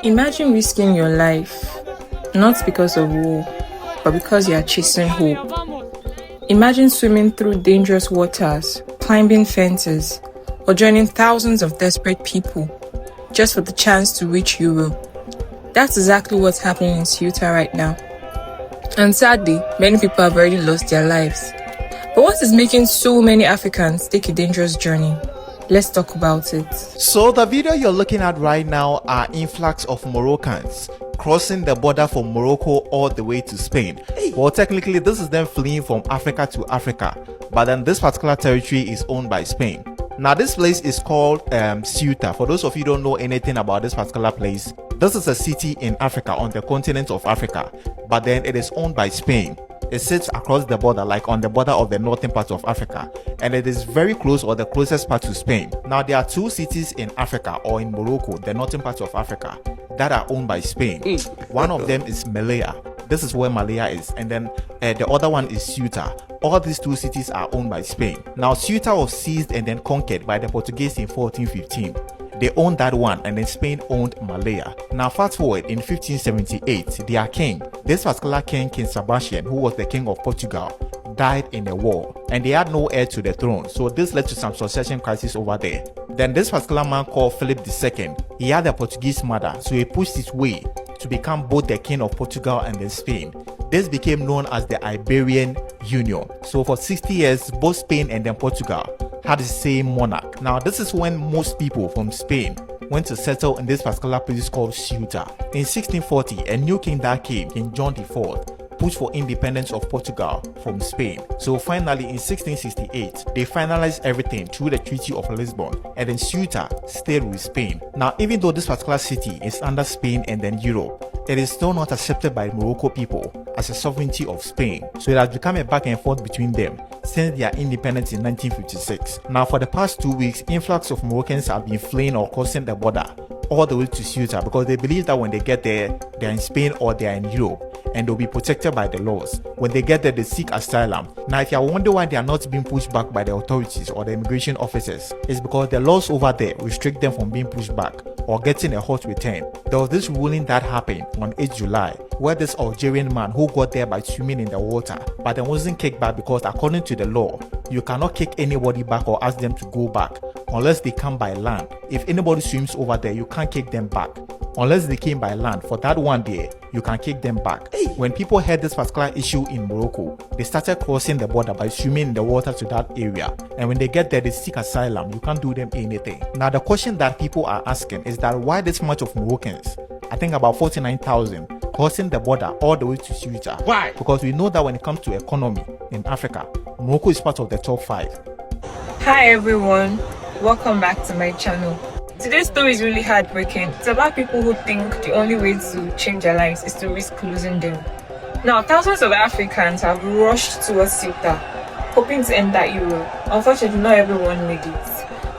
Imagine risking your life, not because of war, but because you are chasing hope. Imagine swimming through dangerous waters, climbing fences, or joining thousands of desperate people just for the chance to reach Europe. That's exactly what's happening in Ceuta right now. And sadly, many people have already lost their lives. But what is making so many Africans take a dangerous journey? Let's talk about it. So the video you're looking at right now are influx of Moroccans crossing the border from Morocco all the way to Spain. Well, technically this is them fleeing from Africa to Africa, but then this particular territory is owned by Spain. Now this place is called Ceuta. For those of you who don't know anything about this particular place, this is a city in Africa, on the continent of Africa, but then it is owned by Spain. It sits across the border, like on the border of the northern part of Africa, and it is very close, or the closest part to Spain. Now there are two cities in Africa, or in Morocco, the northern part of Africa, that are owned by Spain. One of them is Melilla. This is where Melilla is, and then the other one is Ceuta. All these two cities are owned by Spain. Now Ceuta was seized and then conquered by the Portuguese in 1415. They owned that one, and then Spain owned Melilla. Now fast forward in 1578, their king, this particular king, King Sebastian, who was the king of Portugal, died in a war, and they had no heir to the throne, so this led to some succession crisis over there. Then this particular man called Philip II, he had a Portuguese mother, so he pushed his way to become both the king of Portugal and then Spain. This became known as the Iberian Union. So for 60 years, both Spain and then Portugal had the same monarch. Now this is when most people from Spain went to settle in this particular place called Ceuta. In 1640, a new king that came, King John IV, pushed for independence of Portugal from Spain. So finally in 1668, they finalized everything through the Treaty of Lisbon, and then Ceuta stayed with Spain. Now even though this particular city is under Spain and then Europe, it is still not accepted by Morocco people as a sovereignty of Spain. So it has become a back and forth between them since their independence in 1956. Now for the past 2 weeks, influx of Moroccans have been fleeing or crossing the border all the way to Ceuta because they believe that when they get there, they're in Spain or they're in Europe, and they'll be protected by the laws. When they get there, they seek asylum. Now if you wonder why they are not being pushed back by the authorities or the immigration officers, it's because the laws over there restrict them from being pushed back or getting a hot return. There was this ruling that happened on 8 July where this Algerian man who got there by swimming in the water but then wasn't kicked back, because according to the law, you cannot kick anybody back or ask them to go back unless they come by land. If anybody swims over there, you can't kick them back unless they came by land. For that one day, you can kick them back. When people heard this particular issue in Morocco, they started crossing the border by swimming in the water to that area, and when they get there, they seek asylum. You can't do them anything. Now the question that people are asking is that why this much of Moroccans, I think about 49,000, crossing the border all the way to Ceuta? Why? Because we know that when it comes to economy in Africa, Morocco is part of the top 5. Hi everyone, welcome back to my channel. Today's story is really heartbreaking. It's about people who think the only way to change their lives is to risk losing them. Now, thousands of Africans have rushed towards Ceuta, hoping to enter Europe. Unfortunately, not everyone made it.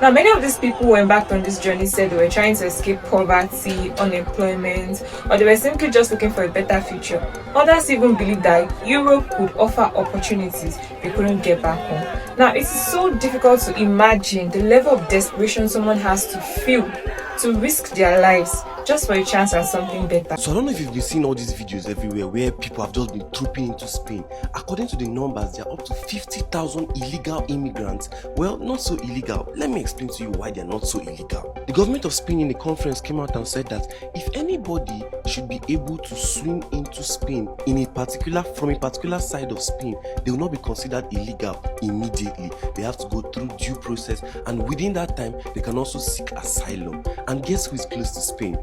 Now, many of these people who embarked on this journey said they were trying to escape poverty, unemployment, or they were simply just looking for a better future. Others even believed that Europe could offer opportunities they couldn't get back home. Now, it's so difficult to imagine the level of desperation someone has to feel to risk their lives just for a chance at something better. So I don't know if you've been seeing all these videos everywhere where people have just been trooping into Spain. According to the numbers, there are up to 50,000 illegal immigrants. Well, not so illegal. Let me explain to you why they're not so illegal. The government of Spain in a conference came out and said that if anybody should be able to swim into Spain from a particular side of Spain, they will not be considered illegal immediately. They have to go through due process, and within that time, they can also seek asylum. And guess who is close to Spain?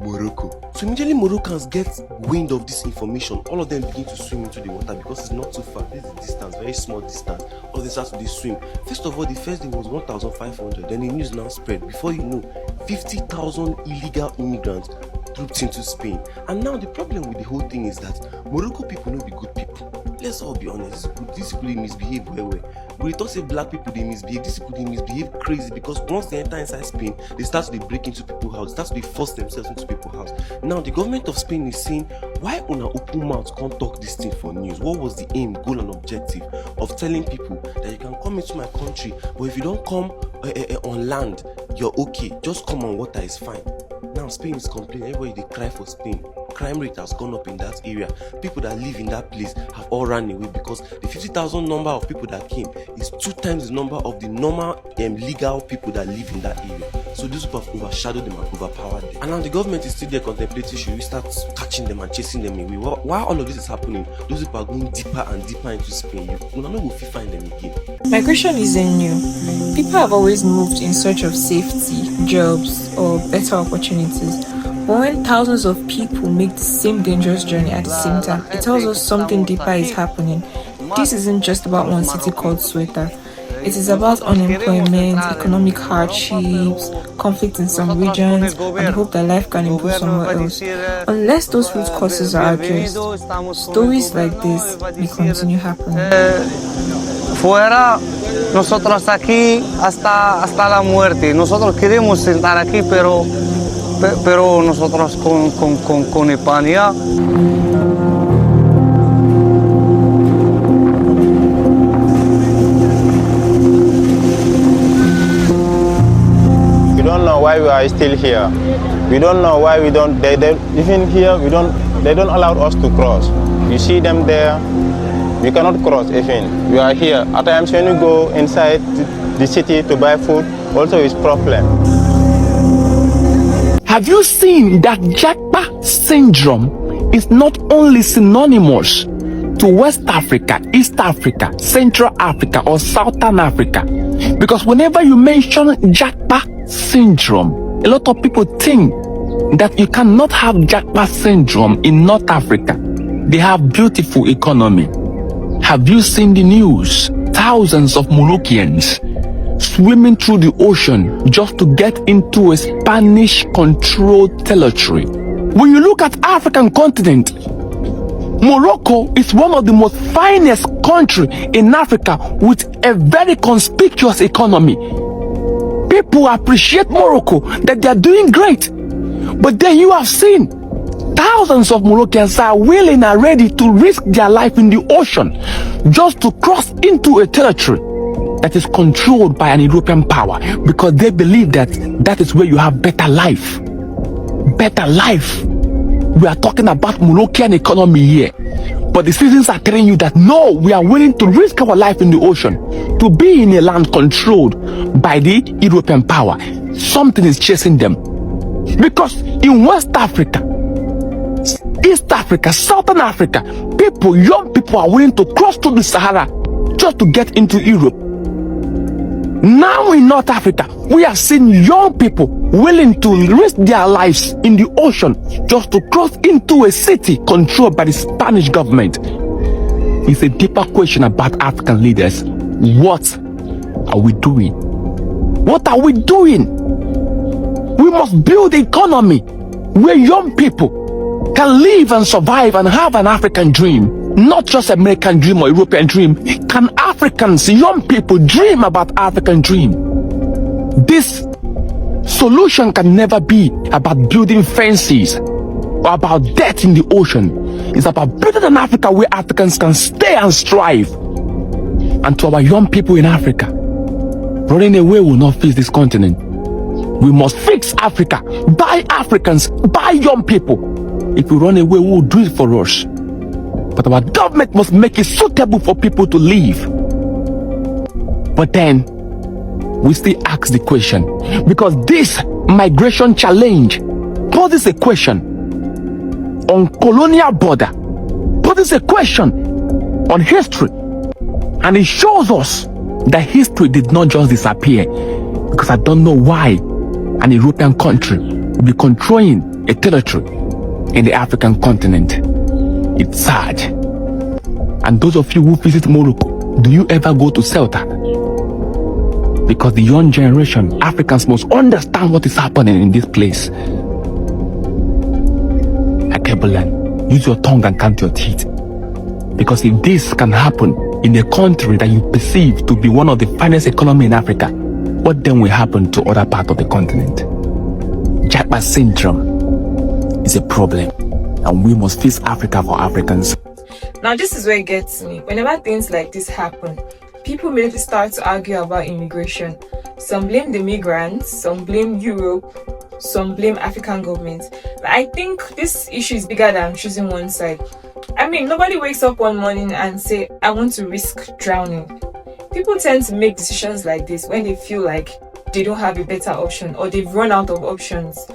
Morocco. So immediately Moroccans get wind of this information, all of them begin to swim into the water because it's not too far. This is the distance, very small distance. All they start to swim. First of all, the first day was 1,500. Then the news now spread. Before you know, 50,000 illegal immigrants trooped into Spain. And now the problem with the whole thing is that Morocco people no be good people. Let's all be honest. These people they misbehave well. But we talk say black people they misbehave. These people they misbehave crazy because once they enter inside Spain, they start to break into people's house. They start to force themselves into people's house. Now the government of Spain is saying, why una open mouth can't talk this thing for news? What was the aim, goal, and objective of telling people that you can come into my country, but if you don't come on land, you're okay. Just come on water is fine. Now Spain is complaining. Everybody they cry for Spain. Crime rate has gone up in that area. People that live in that place have all run away because the 50,000 number of people that came is 2 times the number of the normal legal people that live in that area. So these people have overshadowed them and overpowered them. And now the government is still there contemplating, should we start catching them and chasing them away? While all of this is happening, those people are going deeper and deeper into Spain. You don't know if you find them again. Migration isn't new. People have always moved in search of safety, jobs, or better opportunities. But when thousands of people make the same dangerous journey at the same time, it tells us something deeper is happening. This isn't just about one city called Ceuta. It is about unemployment, economic hardships, conflict in some regions, and the hope that life can improve somewhere else. Unless those root causes are addressed, stories like this may continue happening. Fuera, nosotros aquí hasta la muerte. Nosotros queremos estar aquí, pero nosotros con España. We don't know why we are still here. We don't know why we don't. They even here They don't allow us to cross. You see them there. We cannot cross even. We are here. At times when you go inside the city to buy food, also is problem. Have you seen that Jakpa syndrome is not only synonymous to West Africa, East Africa, Central Africa, or Southern Africa? Because whenever you mention Jakpa syndrome, a lot of people think that you cannot have Jakpa syndrome in North Africa. They have beautiful economy. Have you seen the news? Thousands of Moroccans swimming through the ocean just to get into a Spanish-controlled territory. When you look at African continent, Morocco is one of the most finest countries in Africa with a very conspicuous economy. People appreciate Morocco, that they are doing great. But then you have seen thousands of Moroccans are willing and ready to risk their life in the ocean just to cross into a territory that is controlled by an European power, because they believe that that is where you have better life. Better life. We are talking about Moroccan economy here. But the citizens are telling you that no, we are willing to risk our life in the ocean to be in a land controlled by the European power. Something is chasing them. Because in West Africa, East Africa, Southern Africa, young people are willing to cross through the Sahara just to get into Europe. Now in North Africa, we are seeing young people willing to risk their lives in the ocean just to cross into a city controlled by the Spanish government. It's a deeper question about African leaders. What are we doing? What are we doing? We must build an economy where young people can live and survive and have an African dream. Not just American dream or European dream. Can Africans, young people, dream about African dream? This solution can never be about building fences or about death in the ocean. It's about building an Africa where Africans can stay and strive. And to our young people in Africa, running away will not fix this continent. We must fix Africa by Africans, by young people. If we run away, who will do it for us? But our government must make it suitable for people to live. But then, we still ask the question, because this migration challenge poses a question on colonial border, poses a question on history, and it shows us that history did not just disappear, because I don't know why an European country will be controlling a territory in the African continent. It's sad. And those of you who visit Morocco, do you ever go to Ceuta? Because the young generation, Africans, must understand what is happening in this place. vocabulary. Use your tongue and count your teeth. Because if this can happen in a country that you perceive to be one of the finest economy in Africa, what then will happen to other parts of the continent? Jakpa syndrome is a problem, and we must fix Africa for Africans. Now this is where it gets me. Whenever things like this happen, people immediately start to argue about immigration. Some blame the migrants, some blame Europe, some blame African governments. But I think this issue is bigger than choosing one side. I mean, nobody wakes up one morning and say, I want to risk drowning. People tend to make decisions like this when they feel like they don't have a better option or they've run out of options.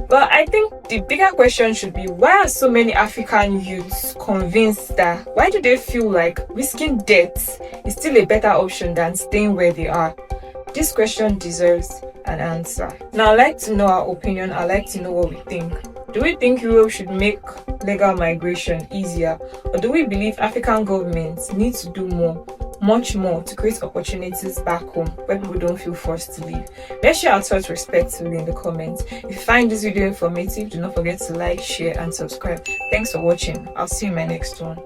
But I think the bigger question should be, why are so many African youths convinced that, why do they feel like risking death is still a better option than staying where they are? This question deserves an answer. Now, I'd like to know our opinion. I'd like to know what we think. Do we think Europe should make legal migration easier? Or do we believe African governments need to do more, much more, to create opportunities back home where people don't feel forced to leave? Let's share our thoughts respectively in the comments. If you find this video informative, do not forget to like, share and subscribe. Thanks for watching. I'll see you in my next one.